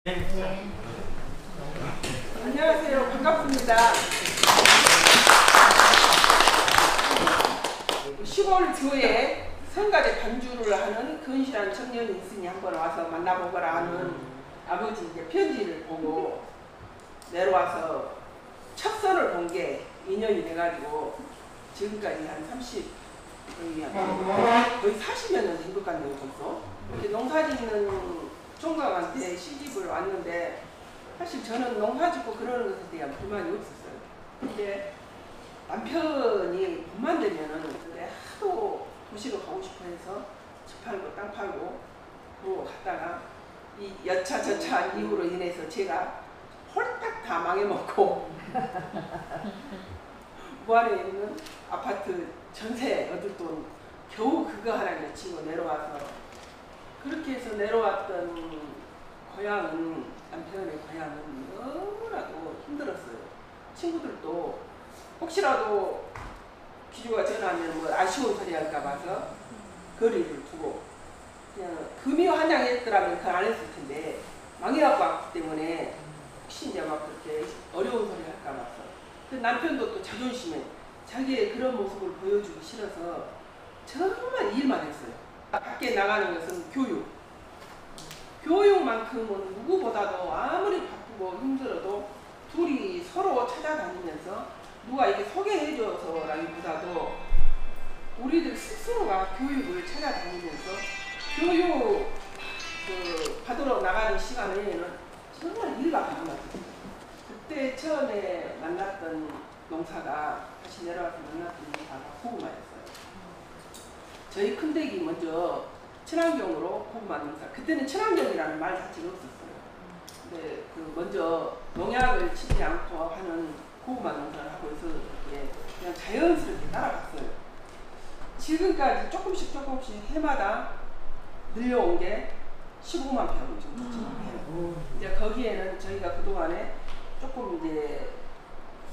네. 안녕하세요. 반갑습니다. 시골 교회에 성가대 반주를 하는 근실한 청년이 있으니 한번 와서 만나보거라 하는 아버지 이제 편지를 보고 내려와서 첫 선을 본 게 2년이 돼가지고 지금까지 한 30, 거의 40여 년 된 것 같네요. 벌써. 이렇게 농사 짓는 총각한테 시집을 왔는데 사실 저는 농사 짓고 그러는 것에 대한 불만이 없었어요. 근데 남편이 봄만 되면은 근데 하도 도시로 가고 싶어 해서 집 팔고 땅 팔고 그러고 갔다가 이 여차 저차 이유로 인해서 제가 홀딱 다 망해먹고 무안에 있는 아파트 전세 얻을 돈 겨우 그거 하나 내치고 내려와서 그렇게 해서 내려왔던 고향은 남편의 고향은 너무나도 힘들었어요. 친구들도 혹시라도 기주가 전화하면 뭐 아쉬운 소리 할까 봐서 거리를 두고 그냥 금이 환장했더라면 그걸 안 했을 텐데 망해갖고 왔기 때문에 혹시 이제 막 그렇게 어려운 소리 할까 봐서 그 남편도 또 자존심에 자기의 그런 모습을 보여주기 싫어서 정말 일만 했어요. 밖에 나가는 것은 교육. 교육만큼은 누구보다도 아무리 바쁘고 힘들어도 둘이 서로 찾아다니면서 누가 이렇게 소개해줘서라기보다도 우리들 스스로가 교육을 찾아다니면서 교육 받으러 나가는 시간에는 정말 일가 많았거든요. 그때 처음에 만났던 농사가 다시 내려와서 만났던 농사가 고구마였어요. 저희 큰댁이 먼저 친환경으로 고구마 농사, 그때는 친환경이라는 말 자체가 없었어요. 근데 그 먼저 농약을 치지 않고 하는 고구마 농사를 하고 있어서 그냥 자연스럽게 따라갔어요. 지금까지 조금씩 해마다 늘려온 게 15만 평 정도 돼요. 이제 거기에는 저희가 그동안에 조금 이제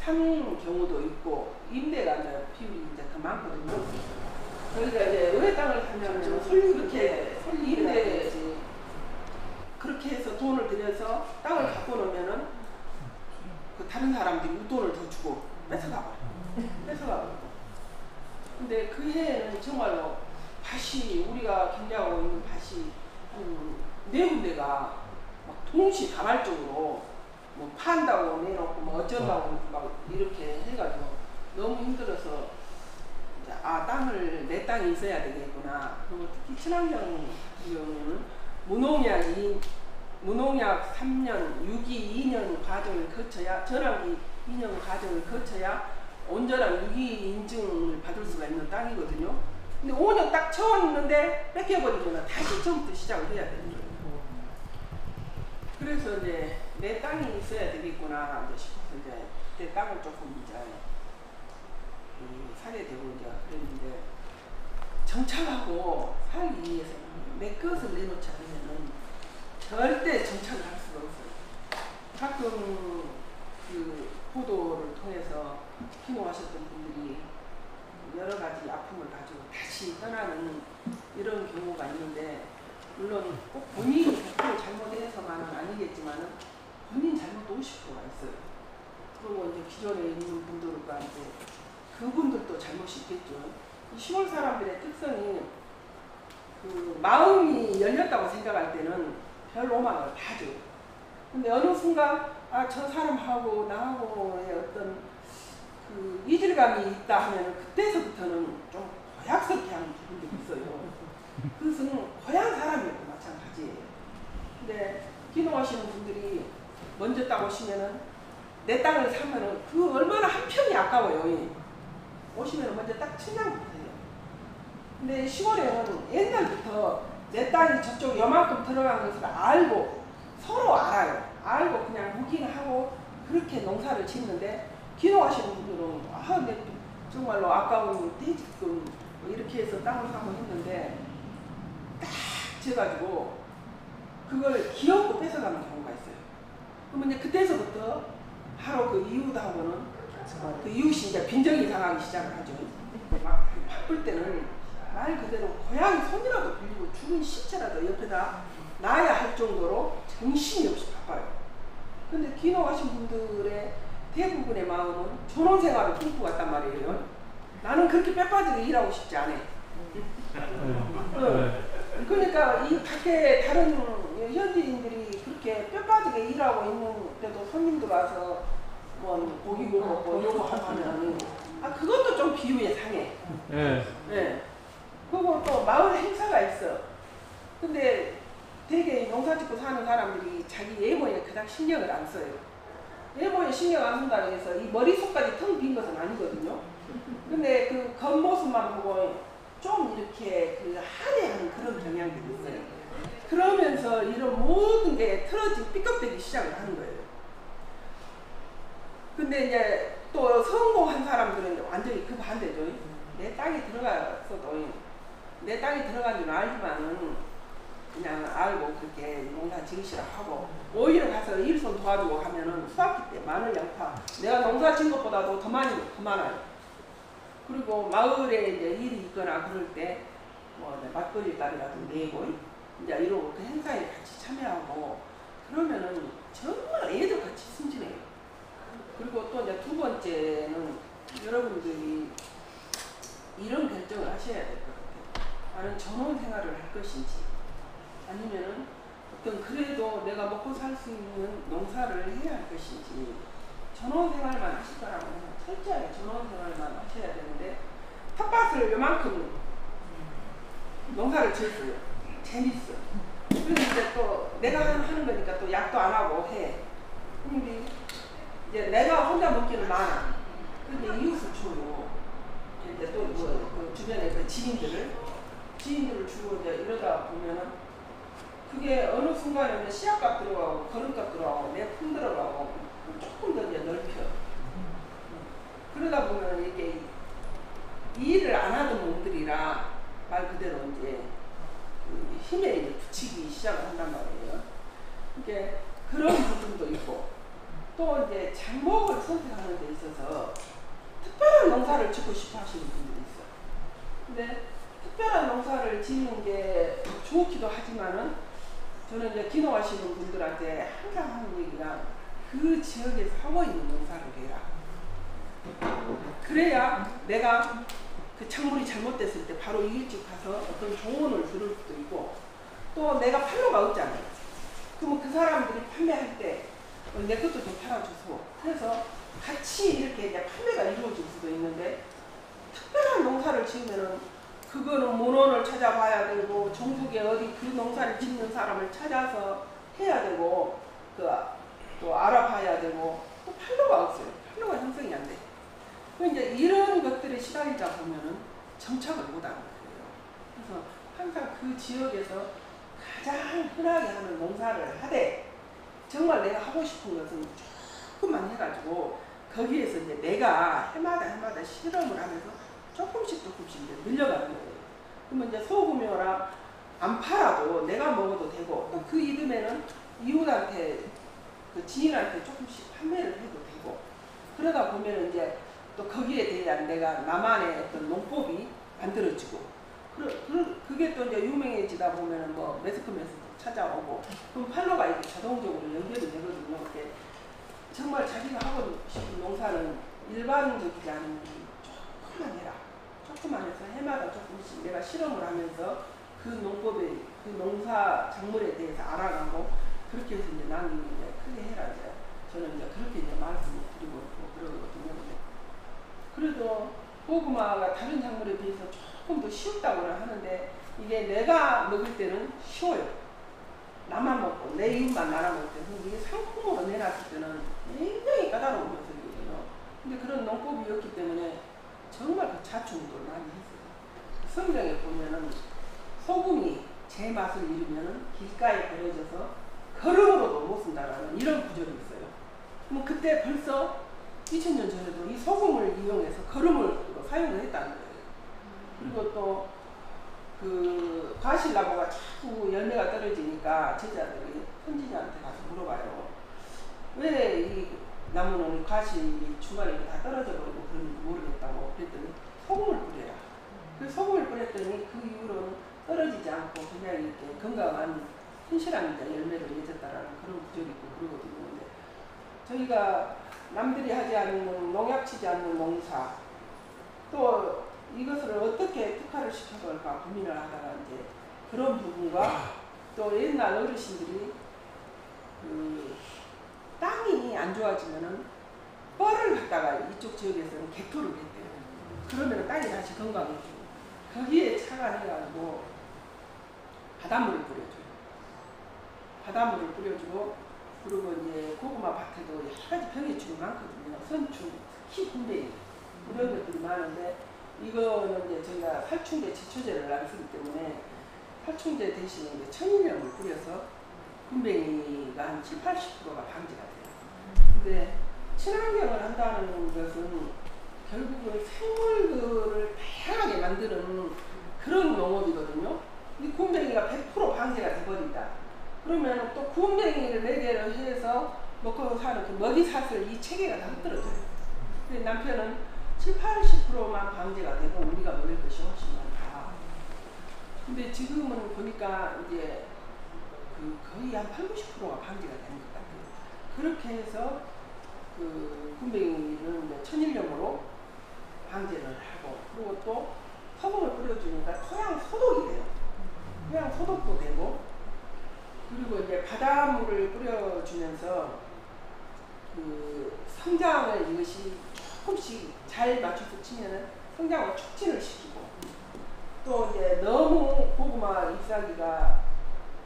산 경우도 있고 임대가 이제 비율이 이제 더 많거든요. 저희가 이제 의회 땅을 사면 그렇게 임대 그렇게 해서 돈을 들여서 땅을 갖고 놓으면은 그 다른 사람들이 웃돈을 더 주고 뺏어가버리고. 근데 그 해에는 정말로 밭이 우리가 경작하고 있는 밭이 네 군데가 막 동시다발적으로 뭐 판다고 내놓고 뭐 어쩐다고 막 이렇게 해가지고 너무 힘들어서 아, 땅을 내 땅이 있어야 되겠구나. 그리고 특히 친환경 같은 경우는 무농약 3년, 유기 2년 과정을 거쳐야, 전환기 2년 과정을 거쳐야 온전한 유기 인증을 받을 수가 있는 땅이거든요. 근데 5년 딱 채웠는데 뺏겨버리거나 다시 처음부터 시작을 해야 되는 거예요. 그래서 이제 내 땅이 있어야 되겠구나 싶어서 이제 내 땅을 조금 이제 사게 되고 이제 그랬는데 정착하고 살기 위해서는 내 것을 내놓지 않으면 절대 정착을 할 수가 없어요. 가끔 그 보도를 통해서 귀농하셨던 분들이 여러 가지 아픔을 가지고 다시 떠나는 이런 경우가 있는데 물론 꼭 본인이 100% 잘못해서만은 아니겠지만은 본인 잘못도 50%가 있어요. 그리고 이제 기존에 있는 분들과 이제 그분들도 잘못이 있겠죠. 이 시골 사람들의 특성이 그 마음이 열렸다고 생각할 때는 별 로망을 다 줘요. 근데 어느 순간 아, 저 사람하고 나하고의 어떤 그 이질감이 있다 하면 그때서부터는 좀 고약스럽게 하는 부분들이 있어요. 그것은 고향 사람이고 마찬가지예요. 근데 귀농하시는 분들이 먼저 따오시면은 내 땅을 사면은 그 얼마나 한 평이 아까워요. 오시면 먼저 딱 측량부터 해요. 근데 시골에는 옛날부터 내 땅이 저쪽 요만큼 들어간 것을 알고 서로 알아요. 알고 그냥 묵인하고 그렇게 농사를 짓는데 귀농하시는 분들은 아, 내 정말로 아까운 대지금 뭐 이렇게 해서 땅을 사고 했는데 딱 재가지고 그걸 기어코 뺏어가는 경우가 있어요. 그러면 이제 그때서부터 바로 그 이웃하고는 그 이웃이 이제 빈정이 상하기 시작을 하죠. 막 바쁠 때는 말 그대로 고양이 손이라도 빌리고 죽은 시체라도 옆에다 놔야 할 정도로 정신이 없이 바빠요. 근데 귀농하신 분들의 대부분의 마음은 전원생활을 꿈꾸고 갔단 말이에요. 나는 그렇게 빼빠지게 일하고 싶지 않아. 그러니까 이 밖에 다른 현지인들이 그렇게 뼈빠지게 일하고 있는데도 손님들 와서 뭐 고기 먹고 요거 하면 그것도 좀 비유에 상해. 네. 그리고 또 마을 행사가 있어. 근데 되게 농사 짓고 사는 사람들이 자기 외모에 그닥 신경을 안 써요. 외모에 신경 안 쓴다고 해서 이 머릿속까지 텅 빈 것은 아니거든요. 근데 그 겉모습만 보고 좀 이렇게 그 한해하는 그런 경향들이 있어요. 그러면서 이런 모든 게 틀어지고 삐걱대기 시작을 하는 거예요. 근데 이제 또 성공한 사람들은 완전히 그 반대죠. 내 땅에 들어갔어도 내 땅에 들어간 줄 알지만은 그냥 알고 그렇게 농사 지으시라 하고 오히려 가서 일손 도와주고 하면은 수확기 때 마늘, 양파 내가 농사 지은 것보다도 더 많아요. 그리고 마을에 이제 일이 있거나 그럴 때 뭐 맞벌이 딸이라도 내고 이제 이러고 그 행사에 같이 참여하고 그러면은 정말 애들 같이 승진해요. 그리고 또 이제 두 번째는 여러분들이 이런 결정을 하셔야 될 것 같아요. 나는 전원 생활을 할 것인지 아니면은 어떤 그래도 내가 먹고 살 수 있는 농사를 해야 할 것인지 전원 생활만 하실 거라고 해요. 철저하게 전원 생활만 하셔야 되는데 텃밭을 요만큼 농사를 지었어요. 재밌어. 그래서 이제 또 내가 하는 거니까 또 약도 안 하고 해. 근데 이제 내가 혼자 먹기는 많아. 근데 이웃을 줘요. 이제 또 그 주변에 그 지인들을 주고 이제 이러다 보면은 그게 어느 순간에는 씨앗값 들어가고 거름값 들어가고 내 품 들어가고 조금 더 이제 넓혀. 그러다 보면 이게 일을 안 하던 놈들이라 말 그대로 이제 그 힘에 이제 붙이기 시작을 한단 말이에요. 이게 그런 부분도 있고 또 이제 장목을 선택하는 데 있어서 특별한 농사를 짓고 싶어 하시는 분들이 있어요. 근데 특별한 농사를 짓는 게 좋기도 하지만은 저는 이제 귀농하시는 분들한테 항상 하는 얘기가 그 지역에서 하고 있는 농사를 해라. 그래야 내가 그 작물이 잘못됐을 때 바로 일찍 가서 어떤 조언을 들을 수도 있고 또 내가 팔로가 없잖아요. 그러면 그 사람들이 판매할 때 내 것도 좀 팔아줘서 그래서 같이 이렇게 이제 판매가 이루어질 수도 있는데 특별한 농사를 지으면은 그거는 문헌을 찾아봐야 되고 전국에 어디 그 농사를 짓는 사람을 찾아서 해야 되고 또 알아봐야 되고 또 판로가 없어요. 판로가 형성이 안 돼. 이제 이런 것들에 시달리다 보면은 정착을 못하는 거예요. 그래서 항상 그 지역에서 가장 흔하게 하는 농사를 하되 정말 내가 하고 싶은 것은 조금만 해가지고 거기에서 이제 내가 해마다 실험을 하면서 조금씩 이제 늘려가는 거예요. 그러면 이제 소규모라 안 팔아도 내가 먹어도 되고 또 그 이듬해는 이웃한테 그 지인한테 조금씩 판매를 해도 되고 그러다 보면 이제 또 거기에 대한 내가 나만의 어떤 농법이 만들어지고 그게 또 이제 유명해지다 보면은 뭐 매스컴에서 찾아오고 그럼 팔로가 이렇게 자동적으로 연결이 되거든요. 이렇게 정말 자기가 하고 싶은 농사는 일반적이지 않은 조금만 해라. 조금만 해서 해마다 조금씩 내가 실험을 하면서 그 농법에 그 농사 작물에 대해서 알아가고 그렇게 해서 이제 나는 이제 크게 해라. 이제 저는 이제 그렇게 이제 말씀을 드리고 있고 그러거든요. 그래도 고구마가 다른 작물에 비해서 조금 더 쉬웠다고는 하는데 이게 내가 먹을 때는 쉬워요. 나만 먹고 내 이웃만 나눠 먹을 때는 이게 상품으로 내놨을 때는 굉장히 까다로운 녀석이거든요. 근데 그런 농법이었기 때문에 정말 그 자충우돌을 많이 했어요. 성경에 보면은 소금이 제 맛을 잃으면은 길가에 버려져서 걸음으로도 못 쓴다라는 이런 구절이 있어요. 그럼 그때 벌써 2000년 전에도 이 소금을 이용해서 걸음을 사용을 했다는 거예요. 그리고 또 그 과실나무가 자꾸 열매가 떨어지니까 제자들이 선지자한테 가서 물어봐요. 왜 이 나무는 과실이 중간에 다 떨어져 버리고 그런지 모르겠다고 그랬더니 소금을 뿌려라. 그 소금을 뿌렸더니 그 이후로는 떨어지지 않고 그냥 이렇게 건강한 현실한 이제 열매를 맺었다라는 그런 구절이 있고 그러거든요. 근데 저희가 남들이 하지 않는 농약 치지 않는 농사 또 이것을 어떻게 특화를 시켜볼까 고민을 하다가 이제 그런 부분과 또 옛날 어르신들이 그 땅이 안 좋아지면은 뻘을 갖다가 이쪽 지역에서는 개토를 했대요. 그러면 땅이 다시 건강해지고 거기에 착안해가지고 바닷물을 뿌려줘요. 바닷물을 뿌려주고 그리고 이제 고구마 밭에도 여러 가지 병해충이 많거든요. 선충, 특히 군뱅이 이런 것들이 많은데 이거는 이제 저희가 살충제 제초제를 안 쓰기 때문에 살충제 대신에 이제 천일염을 뿌려서 군뱅이가 한 70, 80%가 방지가 돼요. 근데 친환경을 한다는 것은 결국은 생물들을 다양하게 만드는 그런 농업이거든요. 이 군뱅이가 100% 방제가 돼버린다. 그러면 또 군뱅이를 4개를 해서 먹고 사는 그 먹이사슬 이 체계가 다 흐트러져요. 근데 남편은 70, 80%만 방제가 되고 우리가 먹을 것이 훨씬 많다. 근데 지금은 보니까 이제 그 거의 한 80, 90%가 방제가 되는 것 같아요. 그렇게 해서 그 군뱅이는 천일염으로 방제를 하고 그리고 또 소금을 뿌려주니까 토양 소독이 돼요. 토양 소독도 되고 그리고 이제 바닷물을 뿌려주면서 그 성장을 이것이 조금씩 잘 맞춰서 치면은 성장을 촉진을 시키고 또 이제 너무 고구마 잎사귀가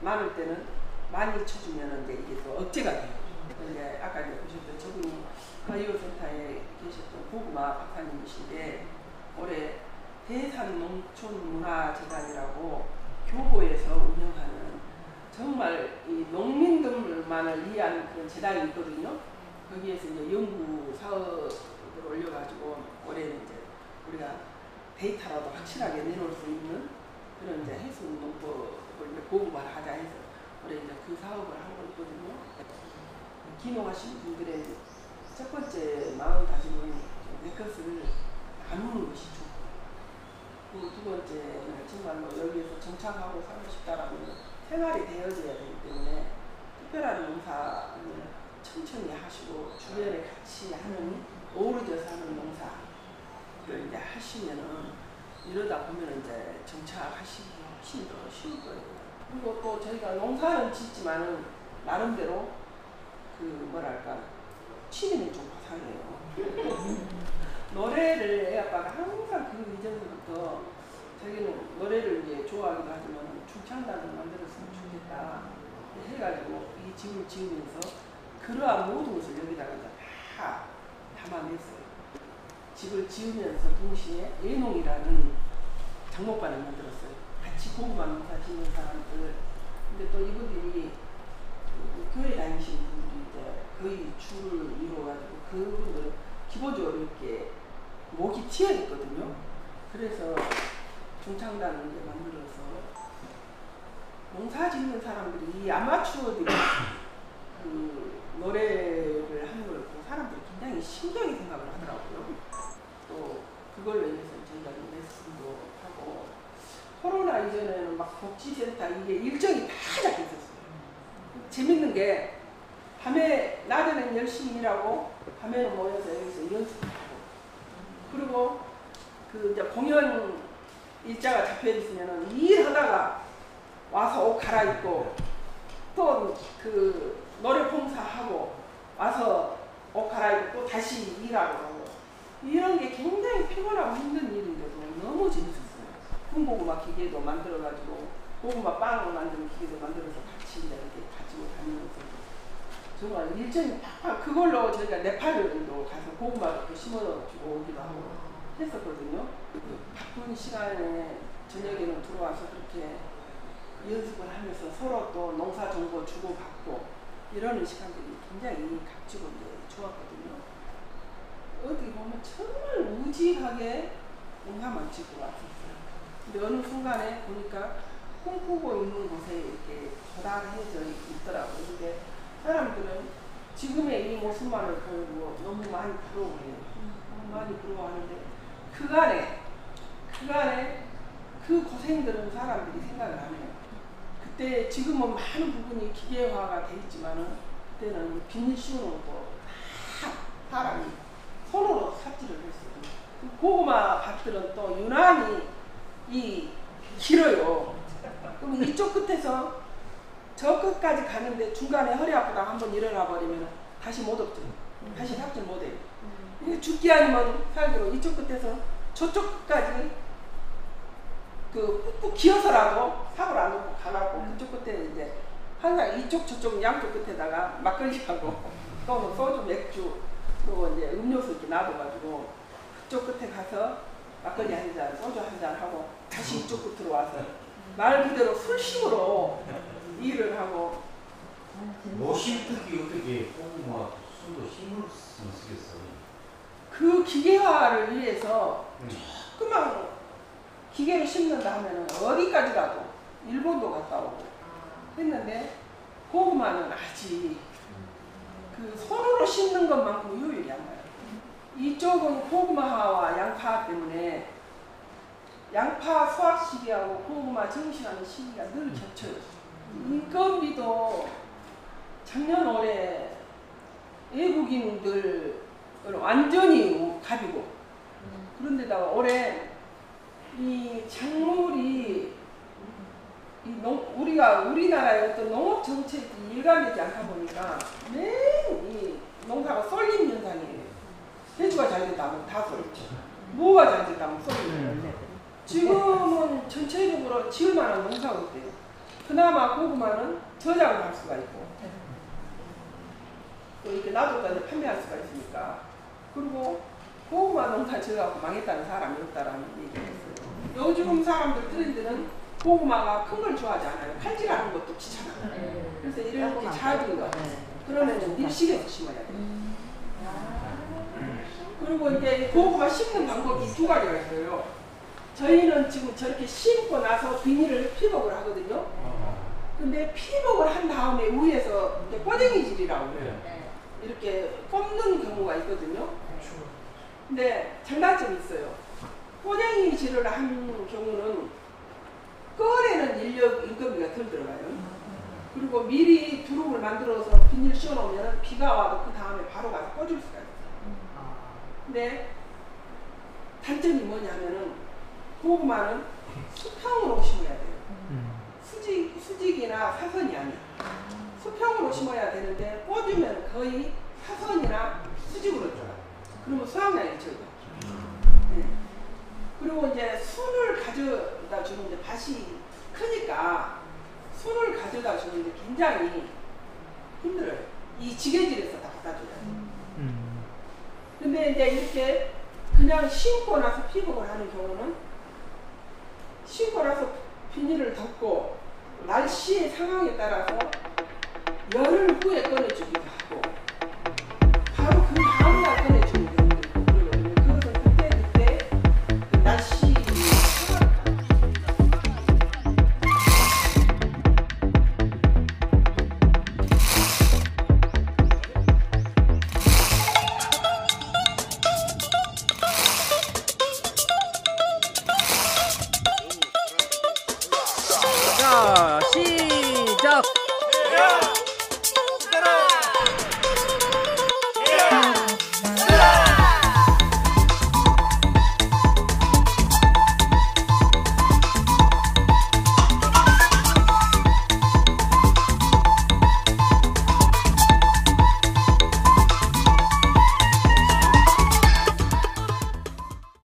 많을 때는 많이 쳐주면은 이제 이게 또 억제가 돼요. 이제 아까 이제 보셨던 저분이 바이오센터에 계셨던 고구마 박사님이신데 올해 대산농촌문화재단이라고 교보에서 운영하는 정말 이 농민들만을 위한 그런 재단이 있거든요. 거기에서 이제 연구 사업을 올려가지고 올해는 이제 우리가 데이터라도 확실하게 내놓을 수 있는 그런 이제 해수 농법을 이제 보고만 하자 해서 올해 이제 그 사업을 하고 있거든요. 기농하신 분들의 첫 번째 마음 다짐은 내 것을 나누는 것이 좋고 그리고 두 번째는 정말로 여기에서 정착하고 살고 싶다라면 생활이 되어져야 되기 때문에 특별한 농사를 천천히 하시고 주변에 같이 하는 어우러져 사는 농사를 이제 하시면은 이러다 보면 이제 정착하시기 훨씬 더 쉬울 거예요. 그리고 또 저희가 농사는 짓지만은 나름대로 그 뭐랄까 취미는 좀 고상해요. 노래를 애 아빠가 항상 그 이전부터 자기는 노래를 이제 좋아하기도 하지만 중창단을 만들었으면 좋겠다 해가지고 이 집을 지으면서 그러한 모든 것을 여기다가 다 담아냈어요. 집을 지으면서 동시에 예농이라는 장목반을 만들었어요. 같이 고구마 농사 짓는 사람들. 근데 또 이분들이 그 교회 다니시는 분들이 이제 거의 줄을 이루어가지고 그분들은 기본적으로 이렇게 목이 튀어 있거든요. 그래서 중창단을 이제 만들어서 농사 짓는 사람들이 이 아마추어들이 그 노래를 하는 걸 보고 사람들이 굉장히 신기하게 생각을 하더라고요. 또 그걸로 인해서 저희가 레슨도 하고 코로나 이전에는 막 복지센터 이게 일정이 다 잡혀 있었어요. 재밌는 게 밤에 낮에는 열심히 일하고 밤에는 모여서 여기서 연습하고 그리고 그 이제 공연 일자가 잡혀 있으면은 일하다가 와서 옷 갈아입고 또 그 노래 봉사하고 와서 옷 갈아입고 또 다시 일하고 하고 이런 게 굉장히 피곤하고 힘든 일인데도 너무 재밌었어요. 군고구마 기계도 만들어가지고 고구마 빵을 만드는 기계도 만들어서 같이 이렇게 가지고 다니면서 정말 일정이 팍팍 그걸로 저희가 네팔도 가서 고구마도 심어주고 오기도 하고 했었거든요. 바쁜 시간에 저녁에는 들어와서 그렇게 연습을 하면서 서로 또 농사 정보 주고받고 이러는 시간들이 굉장히 값지고 좋았거든요. 어디 보면 정말 우직하게 농사만 짓고 왔었어요. 근데 어느 순간에 보니까 꿈꾸고 있는 곳에 이렇게 도달해져 있더라고요. 근데 사람들은 지금의 이 모습만을 보고 너무 많이 부러워해요. 너무 많이 부러워하는데 그간에 그 고생들은 사람들이 생각을 안 해요. 그때 지금은 많은 부분이 기계화가 돼 있지만은 그때는 비닐 씌우는 것도 다 사람이 손으로 삽질을 했어요. 그 고구마 밭들은 또 유난히 길어요. 그럼 이쪽 끝에서 저 끝까지 가는데 중간에 허리 아프다가 한번 일어나 버리면 다시 못 없죠. 다시 삽질 못 해요. 이게 죽기 아니면 살기로 이쪽 끝에서 저쪽 끝까지 그 꾹꾹 기어서라도 삽을 안 놓고 가라고 그쪽 끝에 이제 항상 이쪽 저쪽 양쪽 끝에다가 막걸리하고 또는 소주 맥주 그리고 이제 음료수 이렇게 놔둬가지고 그쪽 끝에 가서 막걸리 한 잔 소주 한 잔 하고 다시 이쪽 끝으로 와서 말 그대로 술식으로 일을 하고. 노심특이 어떻게 고구마 순도 힘을 쓰겠어요? 그 기계화를 위해서 조그만 기계를 심는다 하면은 어디까지 가도 일본도 갔다 오고 했는데 고구마는 아직 그 손으로 심는 것만큼 효율이 안 나요. 이쪽은 고구마와 양파 때문에 양파 수확 시기하고 고구마 정식하는 시기가 늘 겹쳐요. 인건비도 작년 올해 외국인들 완전히 갑이고 그런데다가 올해 이 작물이 우리나라의 어떤 농업 정책이 일관되지 않다 보니까 매일 이 농사가 쏠림 현상이에요. 배추가 잘 됐다면 다 쏠리죠. 무가 잘 됐다면 쏠리죠. 지금은 전체적으로 지을 만한 농사가 없대요. 그나마 고구마는 저장을 할 수가 있고 또 이렇게 놔뒀다 판매할 수가 있으니까. 그리고 고구마 농사 지어갖고 망했다는 사람이 없다라는 얘기를 했어요. 요즘 사람들 트렌드는 고구마가 큰 걸 좋아하지 않아요. 칼질하는 것도 귀찮아요. 그래서 이렇게 작은 거 그러면 밀실에서 심어야 돼요. 그리고 이제 고구마 심는 방법이 두 가지가 있어요. 저희는 지금 저렇게 심고 나서 비닐을 피복을 하거든요. 근데 피복을 한 다음에 위에서 이제 꼬쟁이질이라고 해요. 이렇게 뽑는 경우가 있거든요. 근데 장단점이 있어요. 꼬쟁이질을 한 경우는 꺼내는 인건비가 덜 들어가요. 그리고 미리 두릅을 만들어서 비닐 씌워놓으면 비가 와도 그 다음에 바로 가서 꽂을 수가 있어요. 근데 단점이 뭐냐면은 고구마는 수평으로 심어야 돼요. 수직이나 사선이 아니야. 수평으로 심어야 되는데 꽂으면 거의 사선이나 수직으로 들어가요. 그러면 수확량이 적어요. 네. 그리고 이제 순을 가져다 주는데 밭이 크니까 순을 가져다 주는데 굉장히 힘들어요. 이 지게질에서 다 갖다 줘요. 근데 이제 이렇게 그냥 심고 나서 피복을 하는 경우는 심고 나서 비닐을 덮고 날씨의 상황에 따라서 열흘 후에